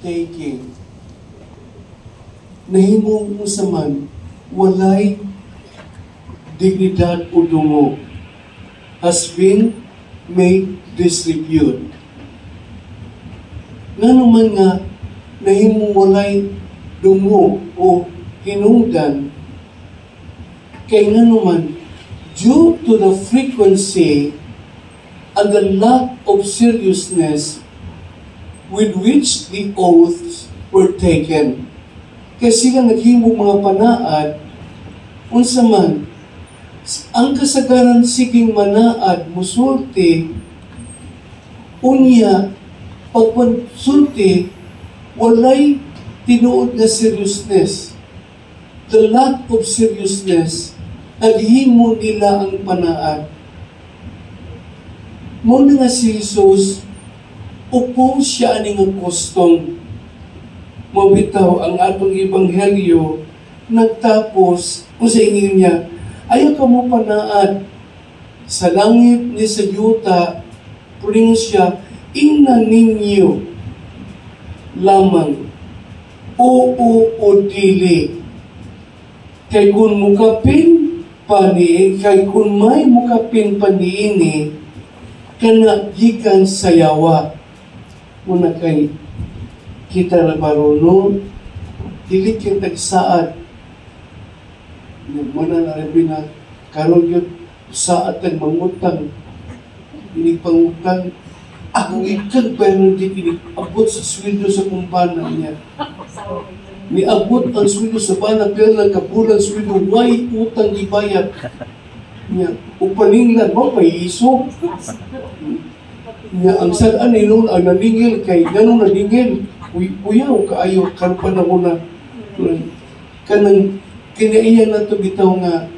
taking. Nahimong usaman, walay dignidad o dungo has been made disrepute. Nga naman nga, nahimong walay dungo o hinungdan, kay nga naman, due to the frequency and the lack of seriousness with which the oaths were taken. Kaya sila naghimong mga panaad, unsa man, ang kasagaran siging manaad, musulti, unya, pagpansulti, walay tinuod na seriousness. The lack of seriousness, naghimo nila ang panaad. Muna nga si Jesus, upo siya aning ang kustong. Mabitaw ang atong ebanghelyo, nagtapos, o sa ingin niya, ayaw ka mo panaad sa langit ni sa yuta, puling siya, ina ninyo lamang, oo o dili. Kay kung mukapin pa ni, kay kung may mukapin pa niini, kana gikan sayawa. Muna kay kita na maruno, dili kang tagsaad. Muna na rin na, karon yun, saad ang mangutang, inipangutang, ako ikan pero hindi abot sa sweldo sa kumpana niya. Niabot ang sweldo sa bana, pero nagkabulan sweldo, why utang ibayad niya. Upaninglan mo, may iso. Niya, ang sadaan ay noon, ang naningil, kay ganun naningil, uyaw, kaayo, karupan ako na, kanang, kinaiyan na ito bitaw nga,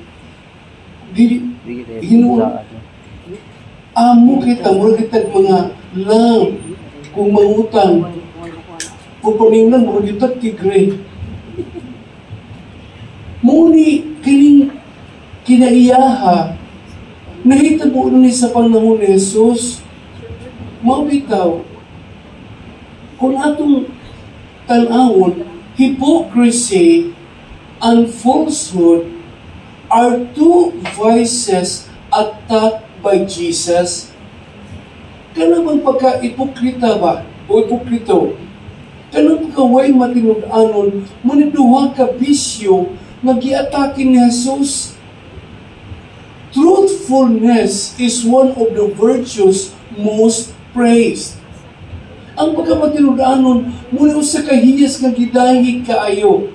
hinuon, amo kita, mura kita mga lang, kung mangutang, kung paninglan, mura kita tigre. Muni, kinaiyaha, nahitabo ni sa panahon ni Jesus, mabitaw, kung atong tanawon, hypocrisy and falsehood are two vices attacked by Jesus. Kanang pagka-ipokrita ba? O ipokrito? Kanang pagka-way matinud-anon, maniduha ka bisyo na gi-atake ni Jesus. Truthfulness is one of the virtues most praised. Ang pagkamatinud-anon, muna sa kahiyas nga gidahig kaayo.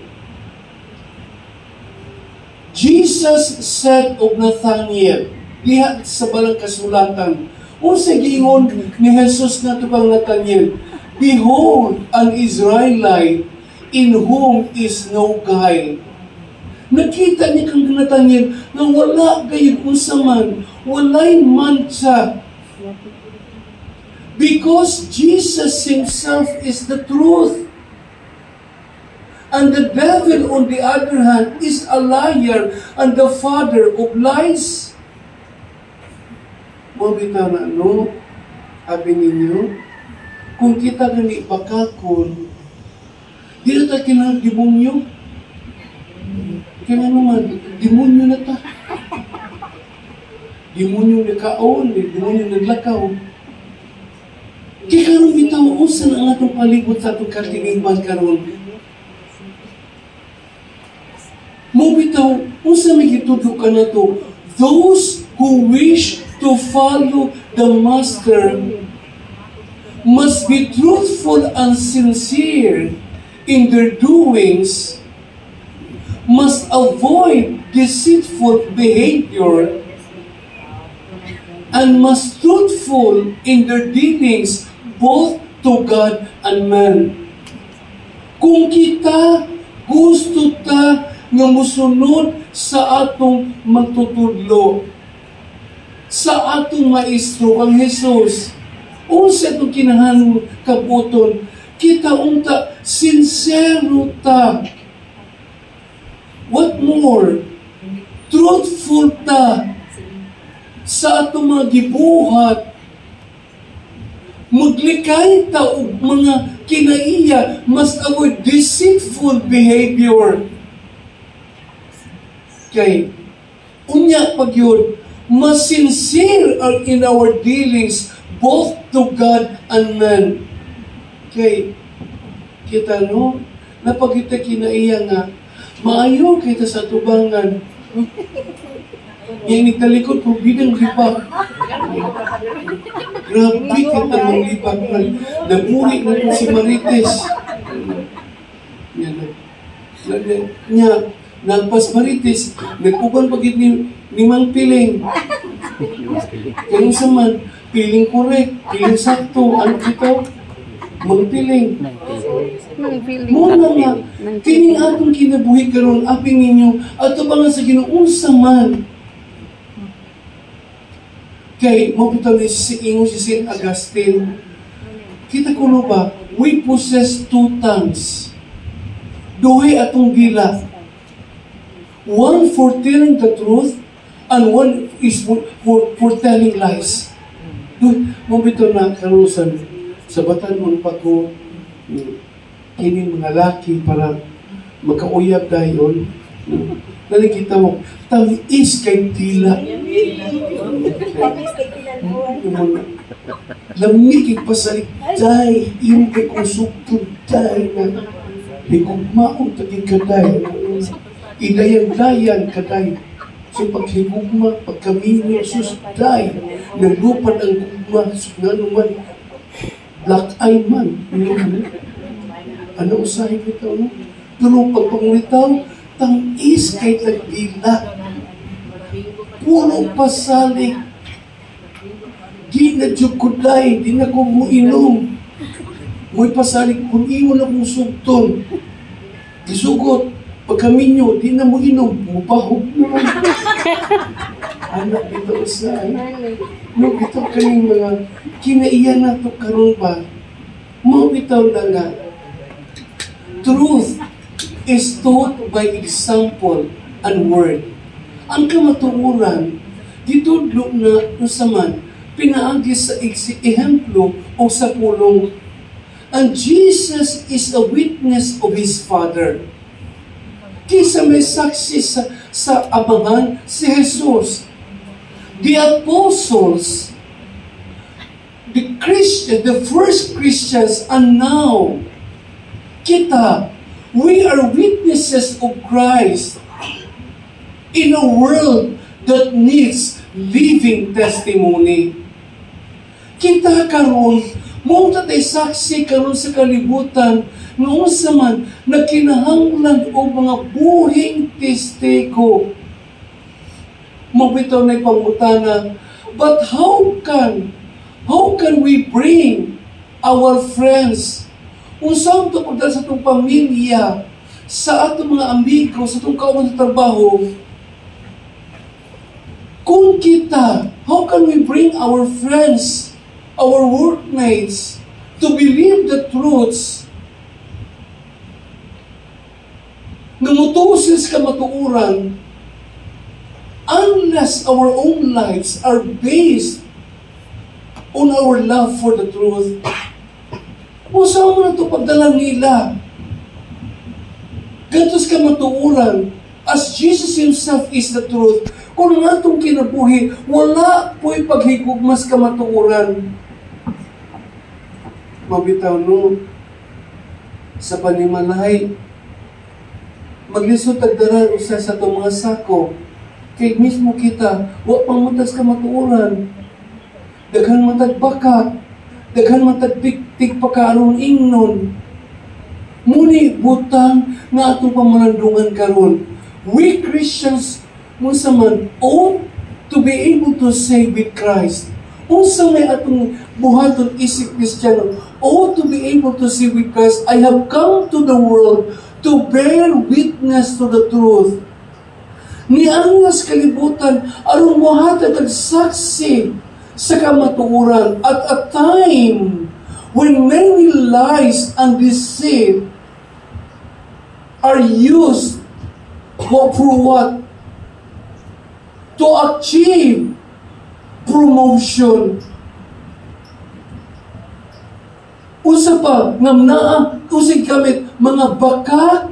Jesus said of Nathanael, diha sa balang kasulatan, o sa giingon ni Jesus na tukang Nathanael, behold, an Israelite in whom is no guile. Nakita ni kang Nathanael na wala gayud unsa man, walay mancha. Because Jesus himself is the truth. And the devil, on the other hand, is a liar and the father of lies. Mabita na ano, sabi ninyo, kung kita gani bakakon, di na tayo kinag-demonyo. Kaya naman, demonyo na ta. Demonyo na kaon, demonyo na lakaw. Kaya karon bitaw, usan ang atong palibot sa atong katinigman karon. Mo bitaw, usan may gitudlo ka na to, those who wish to follow the Master must be truthful and sincere in their doings, must avoid deceitful behavior, and must truthful in their dealings both to God and man. Kung kita gusto ta nga musunod sa atong magtutudlo, sa atong maestro ang Jesus, o sa itong kinahanglan kabuton, kita unta sincero ta. What more? Truthful ta sa atong mga gibuhat. Maglikay ta og mga kinaiya, must avoid deceitful behavior. Kay, unya pag yun, mas sincere are in our dealings both to God and man. Kay, kita no, napag kita kinaiya nga, maayo kita sa tubangan. Yang nagtalikod po bidang lipak. Grabe kita mong lipak na naburi na po si Marites. Nya, nagpas Marites, nagpuban pagit ni Mang Piling. Kaya saman, piling correct, piling sakto, ano ito? Mang Piling. Muna nga, kining atong kinabuhi karon aping ninyo, ato ba nga sa Ginoon sa man. Kay, mapitaw ni si Ingo si St. Augustine, kita ko ba, we possess two tongues. Duhay atong gila. One for telling the truth, and one is for telling lies. Mapitaw na karusan, sabatan mong pako, kining mga laki para makauyab dayon. Nalikita mo, tamis kay tila. Lamig ipasalit day, yung kay kusugtod day na higugmaon taging kaday. Idayan-dayan kaday. So paghigugma, pagkaminyo, sus day, naglupan ang gugma, nga naman, black eye man. Ano usahin ito, no? Pero pagpangulitaw, tang-is kay tagdila. Puro pasalig. Di na diyukuday, di na ko mo inom. Mo'y pasalig, kung iwan akong sugton. Isugot, pagkaminyo, di na mo inom. Mupahog naman. Anak, ito usay. No, ito kaning mga kinaiyan na ito karon ba? Mawitaw na nga. Truth is taught by example and word. Ang kamatuoran, dito na nasaman, pinaagi sa ehemplo o sa pulong. And Jesus is a witness of His Father. Kisa may saksi sa Amahan, si Jesus. The apostles, the first Christians, and now, kita, we are witnesses of Christ in a world that needs living testimony. Kita karon, mo tatay saksi karon sa kalibutan, noon sa man, nagkinahanglan o mga buhing testigo. Mabitaw na pangutana, but how can we bring our friends unsang ito pagdala sa itong pamilya, sa atong mga amigo, sa itong kauban sa trabaho, kung kita, how can we bring our friends, our workmates, to believe the truths na mutusis ka matuuran unless our own lives are based on our love for the truth? Usaw mo na ito pagdala nila. Gantos ka matuuran. As Jesus Himself is the truth. Kung nga itong kinabuhi, wala po'y paghigugmas ka matuuran. Mabitaw no, sa panimalay, maglisod tagdaran usa sa itong mga sako. Kaya mismo kita, wa pamutas ka matuuran. Daghan matagbakat. Daghan matagpiktik pagkaroon ingnon. Muni butang nga atong pamalandungan karon. We Christians unsa man ought to be able to say with Christ. Unsa may atong buhaton isip Kristiyano, ought to be able to say with Christ, I have come to the world to bear witness to the truth. Niangas kalibutan aron mohatag og saksi sa kamatuoran at a time when many lies and deceit are used for what? To achieve promotion. Usa pa, ngamnaa, usig kamit, mga baka,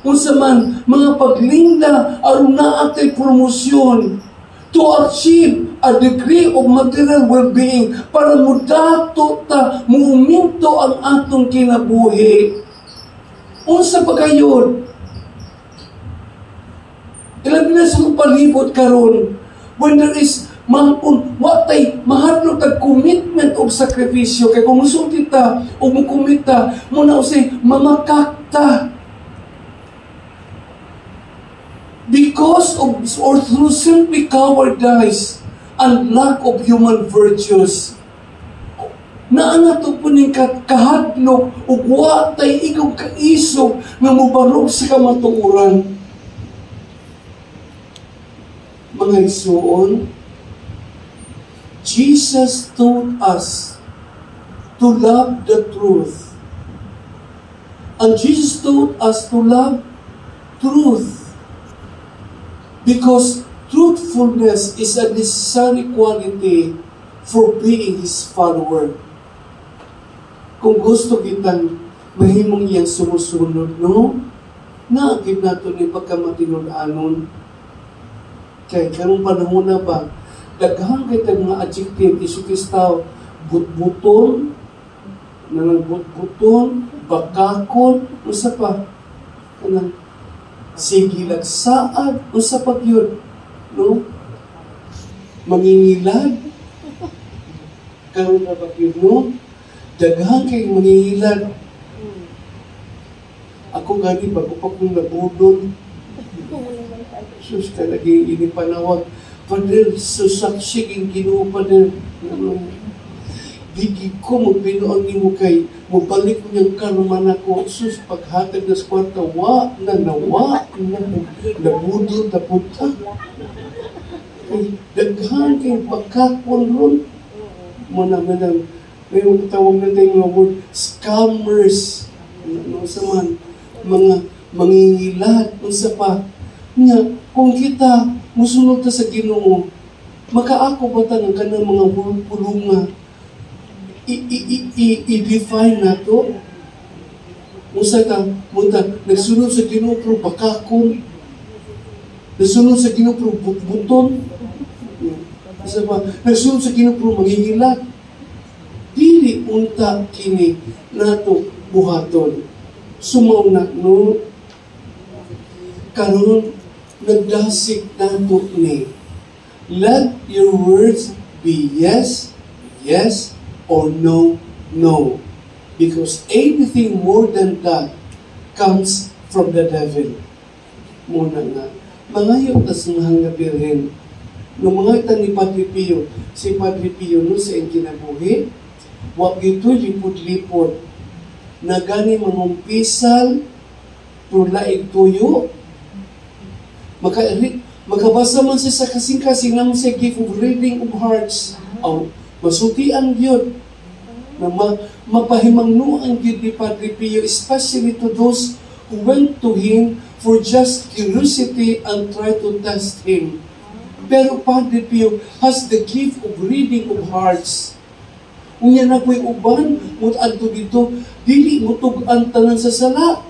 unsa man, mga paglinda, aron naa kay promosyon, to achieve a degree of material well-being, para mudato ta, muuminto ang atong kinabuhi. Unsa pa kayon? Ilabi na sa palibot karon, when there is watay mahadlok tag commitment og sakripisyo, kay kung musulti ta o mukumita muna usay mamakakta because of or through simply cowardice and lack of human virtues. Naana to po ning kahadlok ug watay ikaw kaisog nga mobarog sa kamatuoran. Mga igsoon, Jesus taught us to love the truth. And Jesus taught us to love truth. Because truthfulness is a necessary quality for being His follower. Kung gusto kitang mahimong iyang sumusunod, no? Naagib nato ni pagkamatinud-anon. Kaya karong panahon na ba, daghang kitang mga adjective, isukis-taw, but-buton, nanang-but-buton, bakakon, usa pa, kanang sigilagsaad, usa pa yun, no? Mangingilad, karon na ba yun, no? Daghang kay mangingilad. Ako gani, bago pa kong nabudol, sus ka lagi inipanawag, Pader, susaksik yung Ginoo, Pader. Digi ko, magbinuang ni mo kay, mabalik mo niyang karuman ako, sus, paghatag na sa kwarta, nabudol, napunta. Daghan kayong pagkakon ron. Muna, may tawag na tayong mga word, scammers. Ano sa man, mga mangingilad, unsa pa. Nga, kung kita musunod ta sa Ginoo, makaako ba ta ng kanang mga pulunga? I-define na to. Musa ta, nagsunod sa Ginoo pero bakakon. Nagsunod sa Ginoo pero buton. Musa pa, nagsunod sa Ginoo pero mangingilat. Dili unta kini nato buhaton. Sumaw na, no? Karon nagdasig nato ni, let your words be yes, yes, or no, no. Because anything more than that comes from the devil. Muna nga, mangayot tas nga birhen. Nung mga itan ni Padre Pio, si Padre Pio no sa iyang kinabuhi, wag ito lipod-lipod, na gani mamumpisal, laig tuyo, makabasa man siya sa kasing-kasing naman sa gift of reading of hearts. Masutian yun. Na mapahimangnuan yun ni Padre Pio, especially to those who went to him for just curiosity and try to test him. Pero Padre Pio has the gift of reading of hearts. Unya na po'y uban, mutanto dito, dili mutug-an tanan sa sala.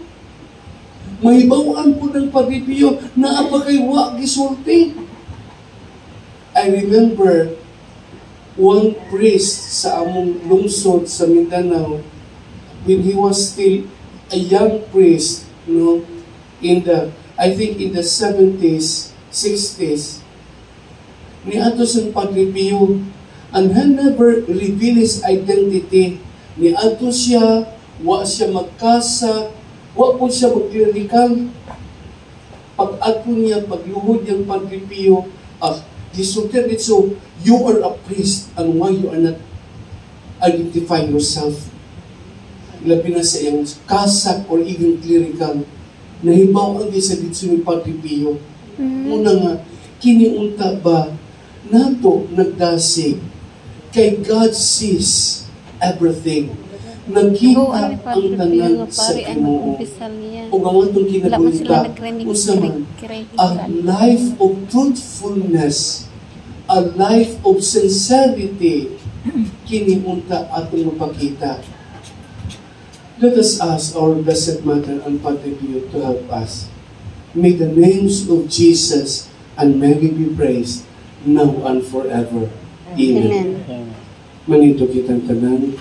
Mahibawaan po ng Padre Pio na apakaywa gisulti. I remember one priest sa among lungsod sa Mindanao when he was still a young priest, no, I think in the 70s, 60s. Niadto sa Padre Pio, and he never revealed his identity. Niadto siya, wa siya magkasa, wa po siya mag-clerical. Pag-ato niya, pagluhod niyang Padre Pio, gisulti so, you are a priest and why you are not identifying yourself? Labi na sa iyang kasak or even clerical. Nahibaw ang sa ditso ni Padre Pio. Muna nga, kiniunta ba nato nagdasig kay God sees everything. Nakita ang tanan sa Ginoo. O ang atong kinabuhita, usaman, a life of truthfulness, a life of sincerity, kiniunta atong mapakita. Let us ask our Blessed Mother and Padre Pio to help us. May the names of Jesus and Mary be praised now and forever. Amen. Amen. Manito kitang tanan,